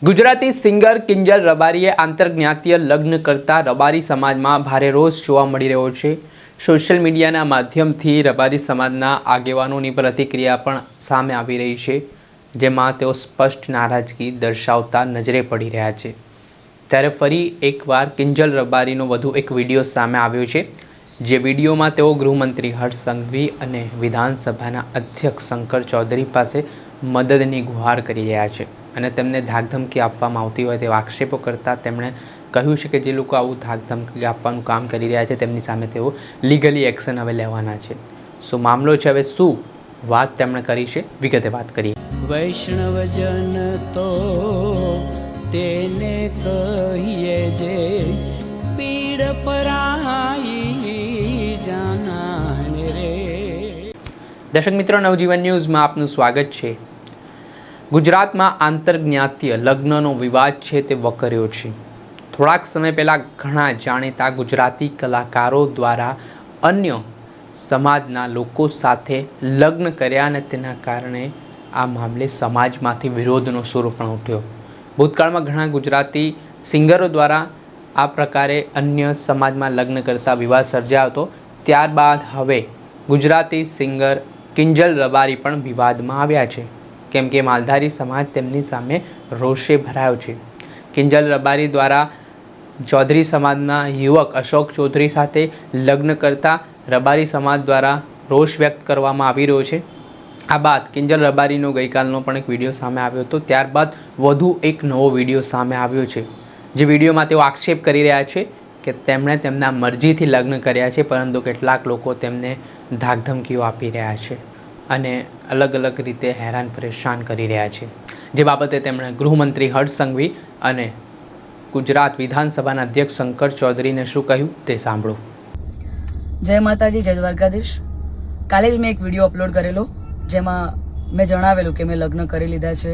Gujarati singer Kinjal રબારીએ આંતરજ્ઞાતીય લગ્ન કરતા રબારી સમાજમાં ભારે રોષ જોવા મળી રહ્યો છે। સોશિયલ મીડિયાના માધ્યમથી રબારી સમાજના આગેવાનોની પ્રતિક્રિયા પણ સામે આવી રહી છે, જેમાં તેઓ સ્પષ્ટ નારાજગી દર્શાવતા નજરે પડી રહ્યા છે। ત્યારે ફરી એકવાર કિંજલ રબારીનો વધુ એક વિડીયો સામે આવ્યો છે, જે વિડીયોમાં તેઓ ગૃહમંત્રી હર્ષ સંઘવી અને વિધાનસભાના અધ્યક્ષ શંકર ચૌધરી પાસે મદદની ગુહાર કરી રહ્યા છે અને તેમને ધાકધમકી આપવામાં આવતી હોય તેવા આક્ષેપો કરતા તેમણે કહ્યું છે કે જે લોકો આવું ધાકધમકી આપવાનું કામ કરી રહ્યા છે તેમની સામે તેઓ લીગલી એક્શન હવે લેવાના છે। શું મામલો છે, હવે શું વાત તેમણે કરી છે, વિગતે વાત કરીએ। વૈષ્ણવજન તો તેને કહીએ જે પીડ પરાઈ જાનાને રે। દર્શક મિત્રો, નવજીવન ન્યૂઝમાં આપનું સ્વાગત છે। ગુજરાતમાં આંતરજ્ઞાતીય લગ્નનો વિવાદ છે તે વકર્યો છે। થોડાક સમય પહેલાં ઘણા જાણીતા ગુજરાતી કલાકારો દ્વારા અન્ય સમાજના લોકો સાથે લગ્ન કર્યા અને તેના કારણે આ મામલે સમાજમાંથી વિરોધનો સૂર પણ ઉઠ્યો। ભૂતકાળમાં ઘણા ગુજરાતી સિંગરો દ્વારા આ પ્રકારે અન્ય સમાજમાં લગ્ન કરતા વિવાદ સર્જાયો હતો। ત્યારબાદ હવે ગુજરાતી સિંગર કિંજલ રબારી પણ વિવાદમાં આવ્યા છે, કેમ કે માલધારી સમાજ તેમની સામે રોષે ભરાયો છે। કિંજલ રબારી દ્વારા ચૌધરી સમાજના યુવક અશોક ચૌધરી સાથે લગ્ન કરતા રબારી સમાજ દ્વારા રોષ વ્યક્ત કરવામાં આવી રહ્યો છે। આ બાદ કિંજલ રબારીનો ગઈકાલનો પણ એક વિડીયો સામે આવ્યો હતો। ત્યારબાદ વધુ એક નવો વિડીયો સામે આવ્યો છે, જે વિડીયોમાં તેઓ આક્ષેપ કરી રહ્યા છે કે તેમણે તેમના મરજીથી લગ્ન કર્યા છે, પરંતુ કેટલાક લોકો તેમને ધાકધમકીઓ આપી રહ્યા છે અને અલગ અલગ રીતે હેરાન પરેશાન કરી રહ્યા છે, જે બાબતે તેમણે ગૃહમંત્રી હર્ષ સંઘવી અને ગુજરાત વિધાનસભાના અધ્યક્ષ શંકર ચૌધરીને શું કહ્યું તે સાંભળો। જય માતાજી, જય દ્વારકાધીશ। કાલે જ મેં એક વિડીયો અપલોડ કરેલો, જેમાં મેં જણાવેલું કે મેં લગ્ન કરી લીધા છે।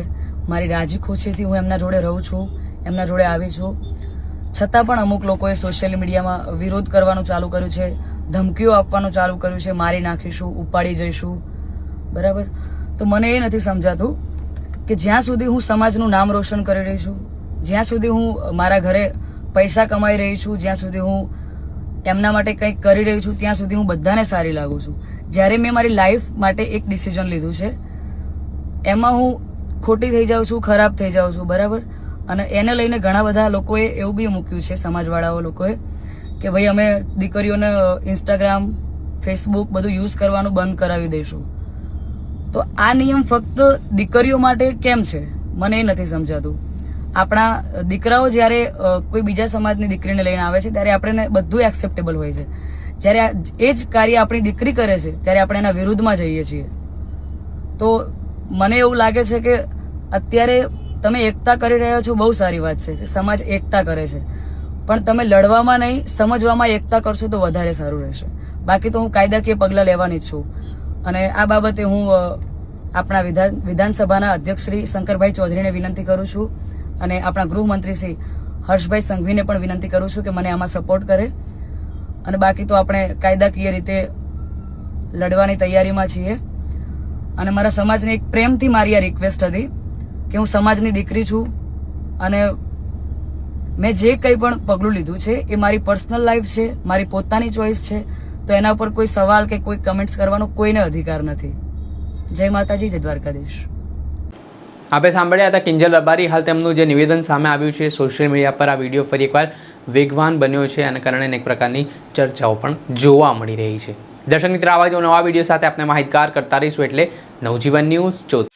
મારી રાજી ખુશીથી હું એમના જોડે રહું છું, એમના જોડે આવી છું। છતાં પણ અમુક લોકોએ સોશિયલ મીડિયામાં વિરોધ કરવાનું ચાલુ કર્યું છે, ધમકીઓ આપવાનું ચાલુ કર્યું છે, મારી નાખીશું, ઉપાડી જઈશું, બરાબર। તો મને એ નથી સમજાતું કે જ્યાં સુધી હું સમાજનું નામ રોશન કરી રહી છું, જ્યાં સુધી હું મારા ઘરે પૈસા કમાઈ રહી છું, જ્યાં સુધી હું એમના માટે કંઈક કરી રહી છું, ત્યાં સુધી હું બધાને સારી લાગુ છું। જ્યારે મેં મારી લાઈફ માટે એક ડિસિઝન લીધું છે, એમાં હું ખોટી થઈ જાઉં છું, ખરાબ થઈ જાઉં છું, બરાબર। અને એને લઈને ઘણા બધા લોકોએ એવું બી મૂક્યું છે, સમાજવાળાઓ લોકોએ, કે ભાઈ અમે દીકરીઓને ઇન્સ્ટાગ્રામ, ફેસબુક બધું યુઝ કરવાનું બંધ કરાવી દઈશું। તો આ નિયમ ફક્ત દીકરીઓ માટે કેમ છે, મને એ નથી સમજાતું। આપણા દીકરાઓ જ્યારે કોઈ બીજા સમાજની દીકરીને લઈને આવે છે ત્યારે આપણે બધું એક્સેપ્ટેબલ હોય છે, જ્યારે એ જ કાર્ય આપણી દીકરી કરે છે ત્યારે આપણે એના વિરુદ્ધમાં જઈએ છીએ। તો મને એવું લાગે છે કે અત્યારે તમે એકતા કરી રહ્યા છો, બહુ સારી વાત છે કે સમાજ એકતા કરે છે, પણ તમે લડવામાં નહીં, સમજવામાં એકતા કરશો તો વધારે સારું રહેશે। બાકી તો હું કાયદાકીય પગલાં લેવાની જ છું। અને આ બાબતે હું આપણા વિધાનસભાના અધ્યક્ષ શ્રી શંકરભાઈ ચૌધરીને વિનંતી કરું છું અને આપણા ગૃહમંત્રી શ્રી હર્ષભાઈ સંઘવીને પણ વિનંતી કરું છું કે મને આમાં સપોર્ટ કરે। અને બાકી તો આપણે કાયદાકીય રીતે લડવાની તૈયારીમાં છીએ। અને મારા સમાજને એક પ્રેમથી મારી આ રિક્વેસ્ટ હતી કે હું સમાજની દીકરી છું અને મેં જે કંઈ પણ પગલું લીધું છે એ મારી પર્સનલ લાઈફ છે, મારી પોતાની ચોઈસ છે, તો એના પર કોઈ સવાલ કે કોઈ કમેન્ટ્સ કરવાનો કોઈને અધિકાર નથી। જય માતાજી, જય દ્વારકાધીશ। આપણે સાંભળ્યા હતા કિંજલ રબારી। હાલ તેમનું જે નિવેદન સામે આવ્યું છે સોશિયલ મીડિયા પર, આ વિડીયો ફરી એકવાર વેગવાન બન્યો છે અને કારણે અનેક પ્રકારની ચર્ચાઓ પણ જોવા મળી રહી છે। દર્શક મિત્રો, આવા જ નવા વિડીયો સાથે આપણે માહિતગાર કરતા રહીશું, એટલે નવજીવન ન્યૂઝ જોતા